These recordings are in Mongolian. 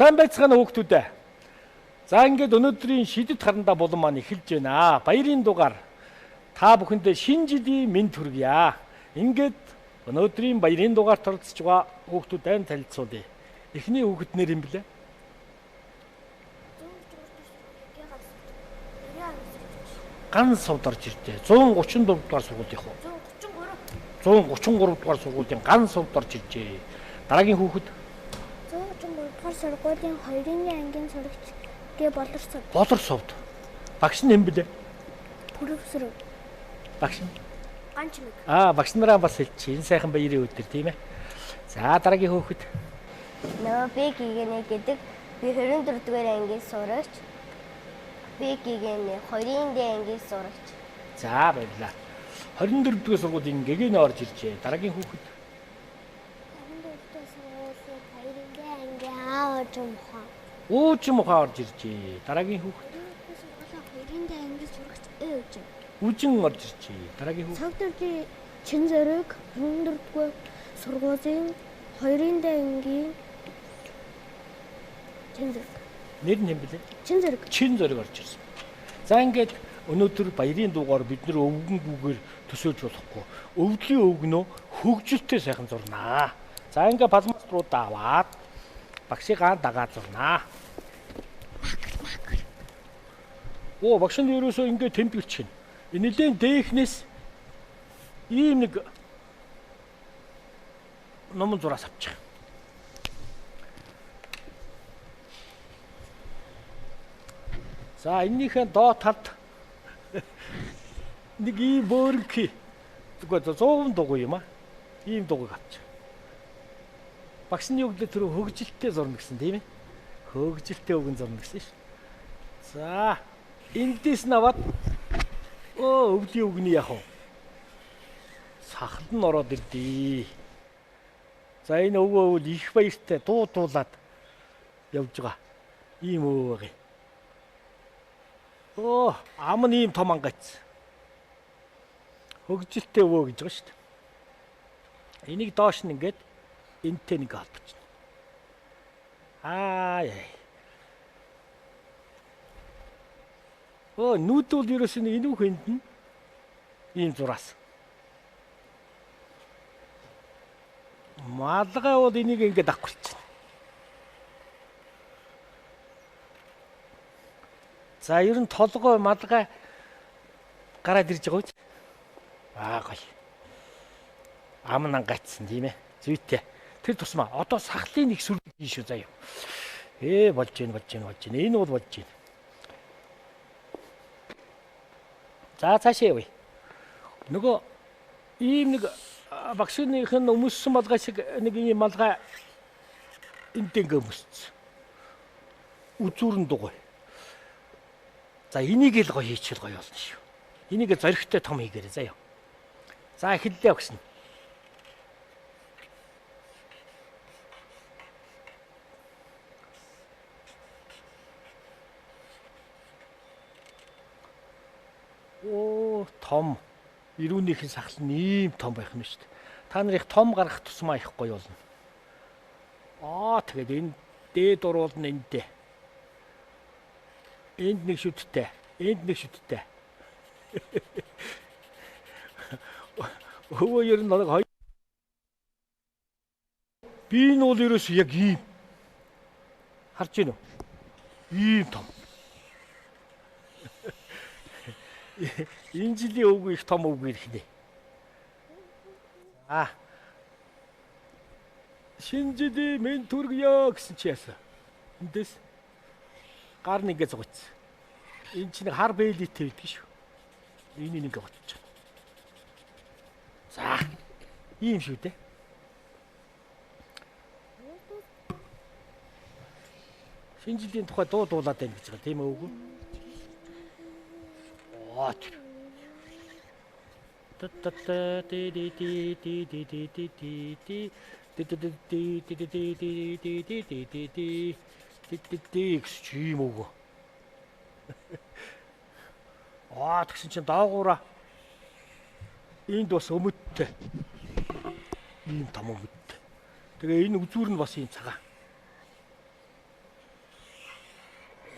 Сайн байцгаана хүүхдүүд. За ингээд өнөөдрийн шидэт харандаа болон маань эхэлж байна. Баярын дугаар та бүхэндээ шинэ жилийн мэнд хүргье. Ингээд өнөөдрийн баярын дугаарт оролцож байгаа хүүхдүүдтэй танилцуулъя. Эхний хүүхэд нэр юм блэ? Ганц сувд орж иржээ. 134 дугаар сургуулийн хөө. 133 дугаар сургуулийн ганц сувд орж иржээ. Дараагийн хүүхэд 133 дугаар сургуулийн 2-ны ангийн сурагч гээ болорсов. Болорсовд. Багш нь хэм блэ? Пүрэвсрэг. Багш нь. Ганчмэг. Багш нараа бас хэлчихин. Сайхан баярын өдөр тийм ээ. За дараагийн хүүхэд. Би гигэнэ гэдэг би 24 дугаар ангийн сурагч. Би гигэнэ 2-ын ангийн сурагч. За баярлалаа. 24 дугаар сургуулийн гэгээнэ орж иржээ. Дараагийн хүүхэд. 24 дугаар сургуулийн 2-ны ангийн Аажмхан. Уужмхан орж иржээ. Дараагийн хүүхэд. 2-ны ангийн сурагч Өөжин. Үжин орж иржээ. Дараагийн хүүхэд. Цагдуугийн Чин зэрэг 24 дугаар сургуулийн 2-ны ангийн Чин зэрэг. Нэр нь хэм блэ? Чин зэрэг. Чин зэрэг орж ирсэн. За ингээд өнөөдөр баярын дугаар бид нэр өвгөнгүүгээр төсөөлж болохгүй. Өвдлийн өвгнөө хөгжилтэй сайхан зурнаа. За ингээд палмас руу даваад багшигаа дагаа зурнаа. Багш нь ерөөсөө ингээд тэмдэглэж байна. Нэлээд дээхнээс ийм нэг номон зураас авчих. За эннийхээ доод талд нэг ийм бөөрнхий тэгвэл 100 дугуй юм аа. Ийм дугуйг авчих. Багшны өглөө тэр хөгжилтэй зурна гэсэн тийм ээ. Хөгжилтэй өвгөн зурна гэсэн ш. За эндээс наваад өвлийн өвгний яах вэ? Сахал нь ороод ирдээ. За энэ өвөө их баяртай дуулаад явж байгаа. Ийм өвөө байгаа. Ам нь ийм том ангайц. Хөгжилтэй өвөө гэж байгаа шүү дээ. Энийг доош нь ингээд энтэй нэг холбочихно. Нүүд бол ерөөсөө энэ хүнд нь ийм зураас. Малгай бол энийг ингээд авахчихна. За ер нь толгой малгай гараад ирж байгаа үуч. Гоё. Ам нь ангайцсан тийм ээ. Зүйтэй. Тэр тусмаа одоо сахлын их сүрдэг юм шүү заяа. Болж гин. Энэ бол болж гин. За цаашаа явъя. Нөгөө ийм нэг багшных нь өмссөн малгай шиг нэг ийм малгай энд ингээ өмссөн. Үзүүрэн дугуй. За энийг л гоё хийчихэл гоё болно шүү. Энийг зоригтой том хийгээрэй заяа. За эхэллээ багш нь. Том. Ирүүнийхэн сахал нь ийм том байх нь шүү дээ. Та нарыг том гаргах тусмаа их гоё болно. Тэгээд энэ дээд уруулна эндээ. Энд нэг шүттэй. Энд нэг шүттэй. Ер нь нэг хоёр. Би энэ бол ерөөс яг ийм. Харж байна уу? Ийм том. Энэ жилийн өвгөө их том өвгөө ирхнэ. Шинэ жилийн мэнд төргөё гэсэн чи яасан. Эндээс гар нэг ингээ зогцсон. Энэ чинь хар бэлитэй байдаг шүү. Энийг ингээ готчих. За ийм шүү дээ. Шинэ жилийн тухай дуулаад байна гэж байгаа тийм ээ үгүй. Чим өгөө. Тэгсэн чинь даагуура энд бас өмөдтэй. Ийм том өмөдтэй. Тэгээ энэ үзүүр нь бас ийм цагаан.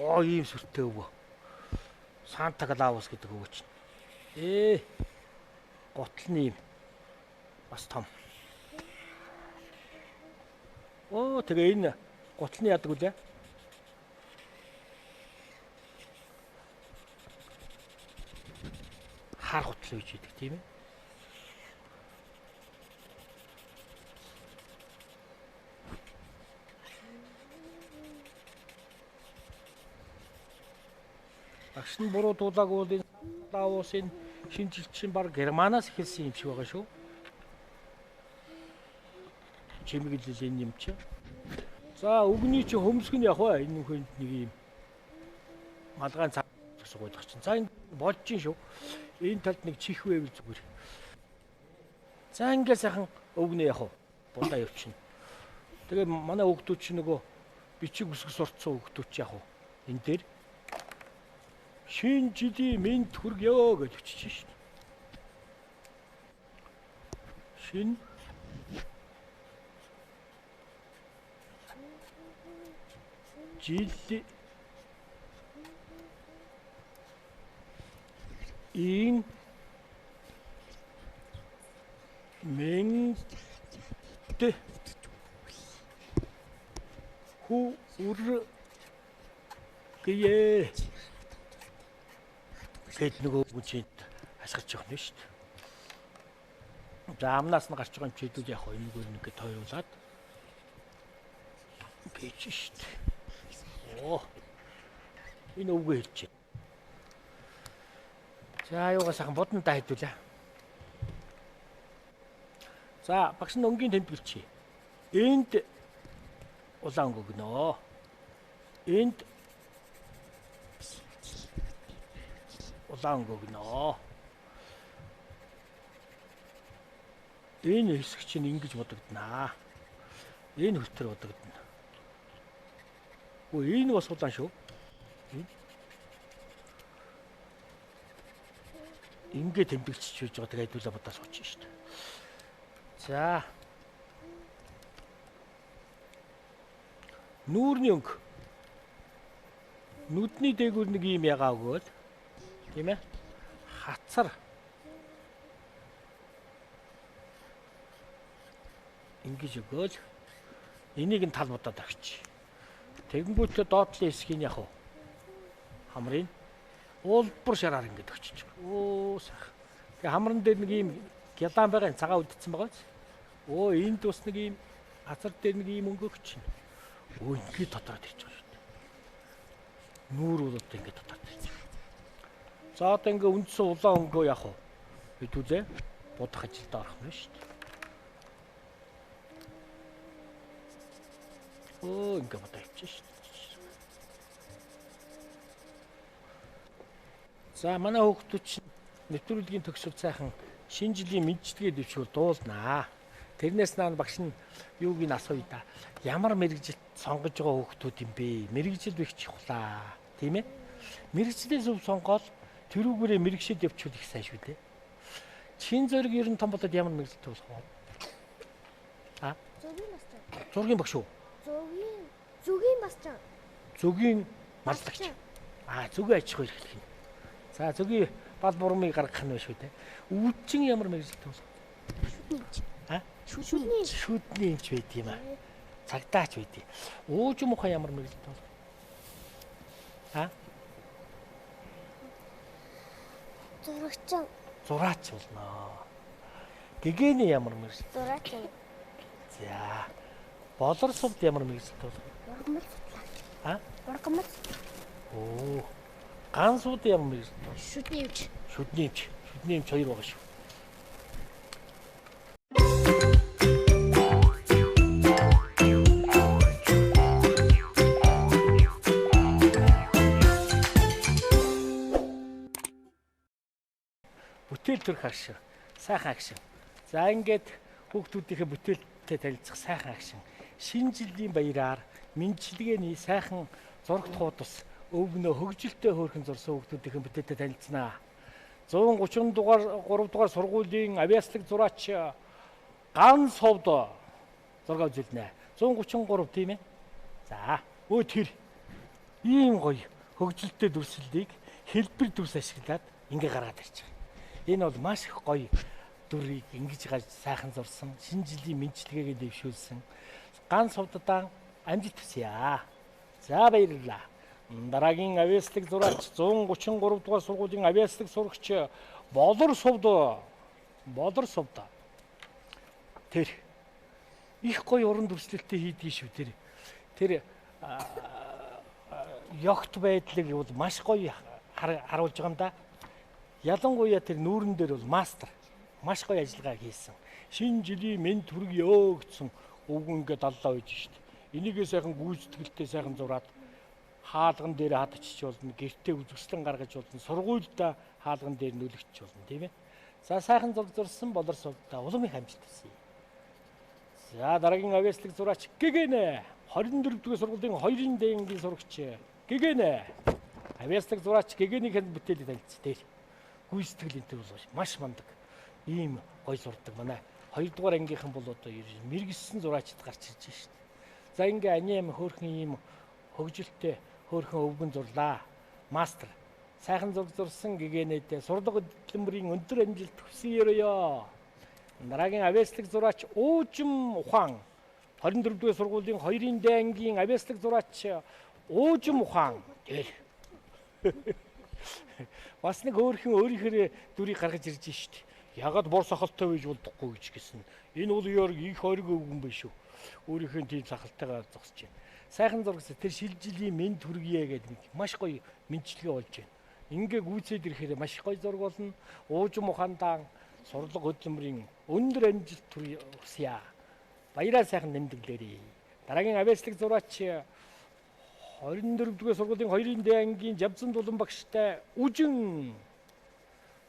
ийм сүртэй өвөө. Санта Клаус гэдэг өвөө чинь. Гутал нь ийм бас том. Тэгээ энэ гутал нь яадаг үлээ? Хар гутал гэж хэлдэг тийм ээ. Багш нь буруу дуулаагүй бол энэ Клаусын шинжилчин баг Германаас эхэлсэн юм шиг байгаа шүү. Чимэглэл энэ юм чи. За өгний чи хөмсг нь яг вэ? Энэ хүнд нэг юм малгайн цаг суугдах чинь. За энэ болж чинь шүү. Энэ талд нэг чих байвал зүгээр. За ингээд сайхан өгнө яг вэ? Будаа явчихна. Тэгээ манай өгдүүд чи нөгөө бичиг үсэг сурцсан өгдүүд чи яг вэ? Энэ дээр шинэ жилийн мэнд хүргье гэж өччих шин. Шинэ жилийн мэнд хүргье гэд нөгөө үчинд асгарч явах нь шүү дээ. За амнаас нь гарч байгаа юм чи хэдүүл яг энэ нэг гээд тойруулаад гэж шүү дээ. Энэ өвгөө хэлж байна. За юугаа сайхан будандаа хэдүүлээ. За багш нь өнгийн тэмдэглэчээ. Энд улаан өгнөө. Энд улаан өгнөө. Энэ хэсэг чинь ингэж бодогднаа. Энэ хөлтөр бодогдно. Энэ бас улаан шүү. Ингээ тэмдэглэж хийж байгаа тэгээд хэдүүлээ бодож суучих шүү дээ. За. Нүүрний өнгө. Нүдний дээгүүр нэг юм ягаа өгөөд тийм ээ? Хацар. Ингэж өгөөл энийг нь тал бодоод авчи. Тэгэнгүүтээ доотлын хэсгийг яг хамрын уулбар шараар ингэж өгчих. Сайхан. Тэгээ хамран дээр нэг юм гялаан байгаа цагаан үлдсэн байгаа ч. Энд бас нэг юм хацар дээр нэг юм өнгө өгч чинь. Ингээд дотроод ирж байгаа шүү дээ. Нүүр бол одоо ингээд дотроод ирж байгаа. За одоо ингээд үндсэн улаан өнгөө яах вэ? Хэдүүлээ будах ажилд орох нь шүү дээ. Ингээд бодоо явчих шүү дээ. За манай хүүхдүүд чинь нэвтрүүлгийн төгсөв цайхан шинэ жилийн мэдчилгээ дэвшүүл дуулнаа. Тэрнээс наан багш нь юуг нь асууя да. Ямар мэрэгжилт сонгож байгаа хүүхдүүд юм бэ? Мэрэгжил их чухлаа. Тийм ээ? Мэрэгжлээс өв сонгоод тэрүүгээрээ мэрэгшил явуул их сайн шүү дээ. Чин зориг ер нь том болоод ямар мэрэгжилт болох вэ? Зөгийн мастер. Зургийн багш уу? Зөгийн мастер. Зөгийн маллагч. Зөгийн аж ахуй эрхлэх юм. За зөгийн бал бурмыг гаргах нь шүү дээ. Өвчин ямар мэрэгжилт болох вэ? Шүдний эмч байд юм аа. Цагдаач байд. Ууж мухаа ямар мэрэгжилт болох вэ? Зураач болно. Гэгэний ямар мэрэгжилт? Зураач. За. Болорсолд ямар мэрэгжилт болох вэ? Ургамал. Гансууд ямар мэрэгжилт болох вэ? Шүдний эмч. Шүдний эмч хоёр байгаа шүү. Бүтээл төрх агшин, сайхан агшин. За ингээд хүүхдүүдийнхээ бүтээлтэй танилцах сайхан агшин. Шинэ жилийн баяраар мэндчилгээний сайхан зурагт хуудас өвгнөө хөгжилтэй хөөрхөн зурсан хүүхдүүдийнхээ бүтээлтэй танилцсанаа. 130 дугаар 3 дугаар сургуулийн авиаслаг зураач Ганс ховд зураг үзүүлнэ. 133 тийм ээ. За, тэр Ийм гоё хөгжилтэй дүрслэлийг хэлбэр дүрс ашиглаад ингээ гаргаад ирж байгаа. Энэ бол маш их гоё дүрийг ингэж гаж сайхан зурсан, шинэ жилийн мэдлэгээ дэвшүүлсэн ганц хувцадан амжилт хүсье. За баярлалаа. Дараагийн авиаслаг зураач 133 дугаар сургуулийн авиаслаг сурагч Болор сувд. Тэр их гоё уран дүрслэлтэй хийдгийг шүү тэр. Тэр ёгт байдлыг бол маш гоё харуулж байгаа юм да. Ялангуяа тэр нүүрэн дээр бол мастер маш гоё ажиллагаа хийсэн. Шинэ жилийн мэд төргөө гэсэн үг ингээ даллаа үйж шүү дээ. Энийгээ сайхан гүйцэтгэлтэй сайхан зураад хаалган дээр хадчих болно, гэртээ үзэсгэлэн гаргаж болно, сургуультай хаалган дээр нүлэгч болно, тийм ээ. За сайхан зурсан Болор сувдаа улам их амжилт хүсье. За дараагийн авиаслаг зураач Гэгэнэ 24 дугаар сургуулийн 2-ын дээнгийн сурагч Гэгэнэ. Авиаслаг зураач Гэгэнийх нь бүтээлийг танилцсан дээр. Гүйцэтгэлийн төв бол маш мандаг. Ийм гой зурдаг манай 2 дугаар ангийнхан бол одоо мэрэгсэн зураачд гарч ирж байна шүү дээ. За ингээ аним хөөрхөн ийм хөгжилтэй хөөрхөн өвгөн зурлаа. Мастер сайхан зурсан Гэгэнэдээ сурлага хөтөлбөрийн өндөр амжилт хүсье. Дараагийн авиаслаг зураач Уужим ухаан 24 дугаар сургуулийн 2-ын дээнгийн авиаслаг зураач Уужим ухаан дээр. Бас нэг өөрхөн өөрийнхөө дүрийг гаргаж ирж шүү дээ. Ягаад бор сахалтай байж болдохгүй гэж гисэн. Энэ бол их ориг өвгөн биш шүү. Өөрийнхөө тийм сахалтайгаар зогсож байна. Сайхан зургас тэр шилжилийн мэд төргийе гэдэг маш гоё мэдчилгээ болж байна. Ингээ гүйцээд ирэхээр маш гоё зураг болно. Уужим ухаандаан сурлага хөдөлмөрийн өндөр амжилт хүсье. Баяраа сайхан нэмдэглээрээ. Дараагийн авиаслаг зураач 24 дугаар сургуулийн 2-ын дээнгийн Жавзан Дулан багштай Үжин.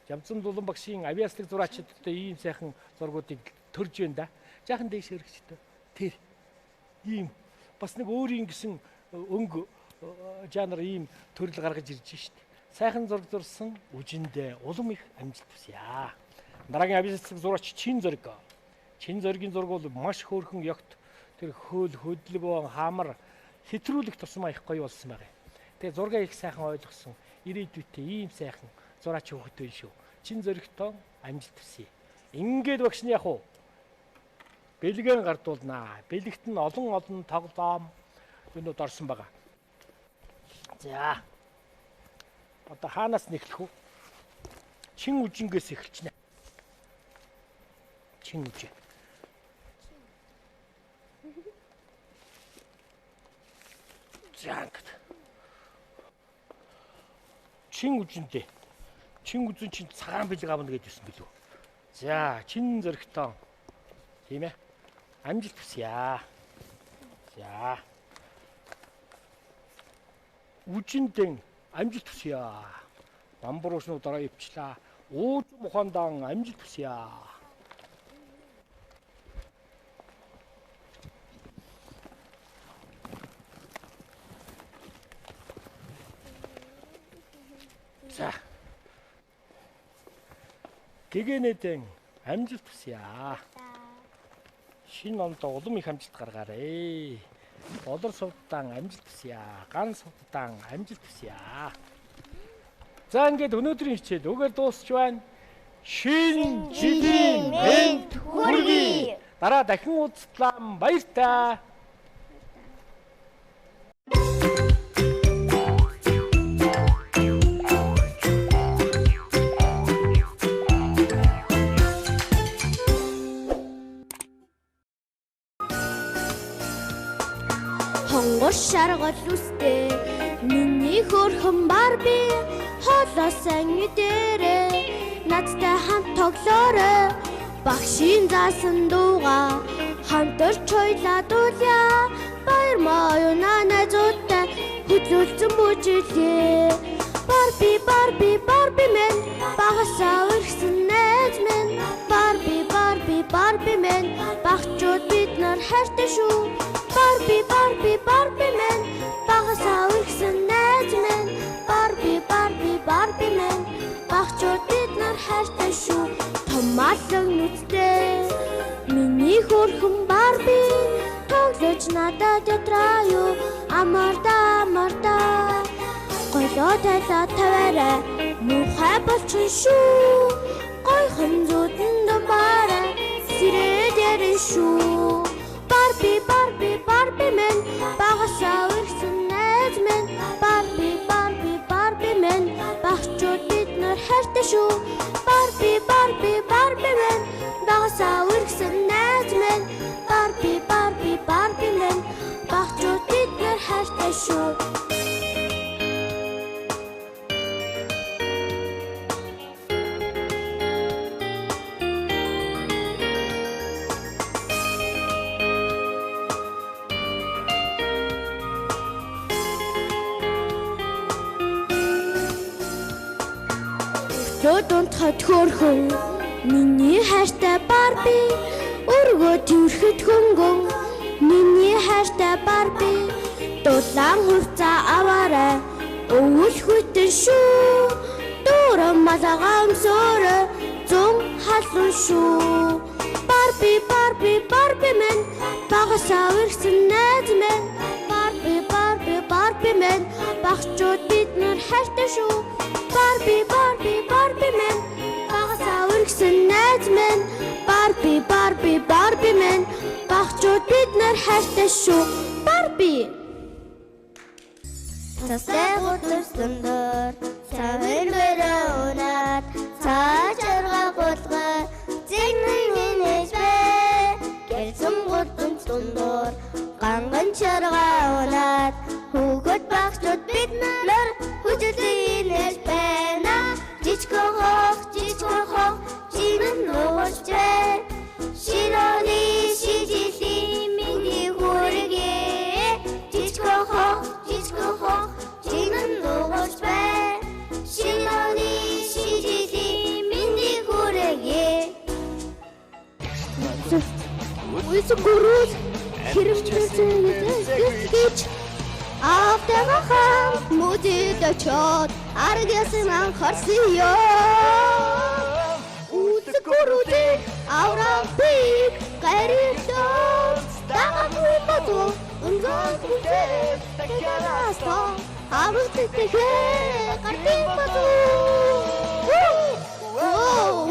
Жавзан Дулан багшийн авиаслаг зураачдтай ийм сайхан зургуудыг төрж байна да. Жаахан дээш өргөчтэй. Тэр ийм бас нэг өөрийн гэсэн өнгө жанр ийм төрөл гаргаж ирж шít. Сайхан зураг зурсан Үжиндээ улам их амжилт хүсье. Дараагийн авиаслаг зураач Чин зориг. Чин зоригийн зураг бол маш хөөрхөн ёгт тэр хөдөлгөөн хамар хэтрүүлэх тусмаа их гоё болсон байгаа. Тэгээ зургаа их сайхан ойлгосон. Ирээдүйдээ ийм сайхан зураач хөвгөтэй шүү. Чин зоригтой амжилт хүсье. Ингээд багш нь яг уу бэлгээр гардуулнаа. Бэлэгт нь олон тоглоом юмуд орсон байгаа. За. Одоо хаанаас нь эхлэх вэ? Чин үжингээс эхэлчихнэ. Чин үжи. Чин үжиндээ. Чин үжин чинь цагаан бэлэг авна гэдээсэн билүү. За, чин зөрөгтөө. Тийм ээ. Амжилт хүсье. За. Үжиндээ амжилт хүсье. Бамбуруушнуу дараа өвчлээ. Уужим ухаандаан амжилт хүсье. За. Гэгэнэдэн амжилт хүсье. Шинэ онд улам их амжилт гаргаарай. Болор сувдаан амжилт хүсье. Ган сувдаан амжилт хүсье. За ингээд өнөөдрийн хичээл үгээр дуусч байна. Шинэ жилийн мэд хүргэе. Дараа дахин уулзлаа. Баяртай. Хонгор шаргал үстэй миний хөрхөн Барби хоолойсон дээрээ надтай хамт тоглоорой багшийн заасан дууга хамтарч хойлоодуулъя баяр маяна найзуудтай хөдлөлцөн бүжиглээ Барби Барби Барби мен багасаа өргсөн найз минь Барби Барби Барби мен багчууд бид нар хайртай шүү Барби Барби Барби мен багасаа өргсөн найз минь Барби Барби Барби мен багчууд бид нар хайртай шүү Томаалан нүцтэй миний хөрхөн Барби тоглож надад ятраа юу амарда голоо тайлаа таваарай муухай болчихно шүү гойхон зүудэн думаарай сэрээд ярин шүү Барби мен багасаа үрсэн найз мен Барби мен багчууд бид нар хайртай шүү Барби мен багасаа үрсэн найз мен Барби мен багчууд бид нар хайртай шүү Өдөнтхөд хөөрхөн миний хайртай Барби өргөө төрөхөд хөнгөн миний хайртай Барби дулаан хувцас аваарай өвөл хүйтэн шүү дөрөв малгай өмсөөрэ зүүн халуун шүү Барби мен багасаа үрсэн найз мен Барби мен багчууд бид нар хайртай шүү Барби мен багасаа үрсэн найз мен Барби мен багчууд бид нар хайртай шүү Барби Цастай гутсдор цавэр мөрөө унаад цаашарга болгоо зэгнэн нэжбэ гэрсэн гутун дундор ганган чарга унаад хүүхэд багчууд бид нар хүчтэй нэжбэ жичко хох жинэн нуушчэ шиноны шижили миний хүргээ жичко хох жинэн нуушчэ шиноны шижили миний хүргээ Үсгүрүүд хэрэмжүүлж Автогахам музидочот аргясын анхарсиё Үсгүрүүд аврапик гэрэлтон дагаггүй бото унган хүлээ тагярасто авралтэхээ гартын бото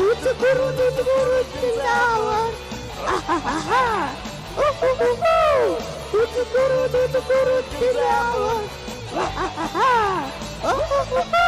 Үсгүрүүд заавар ахахаха Үсгүрүүд заавар ахахаха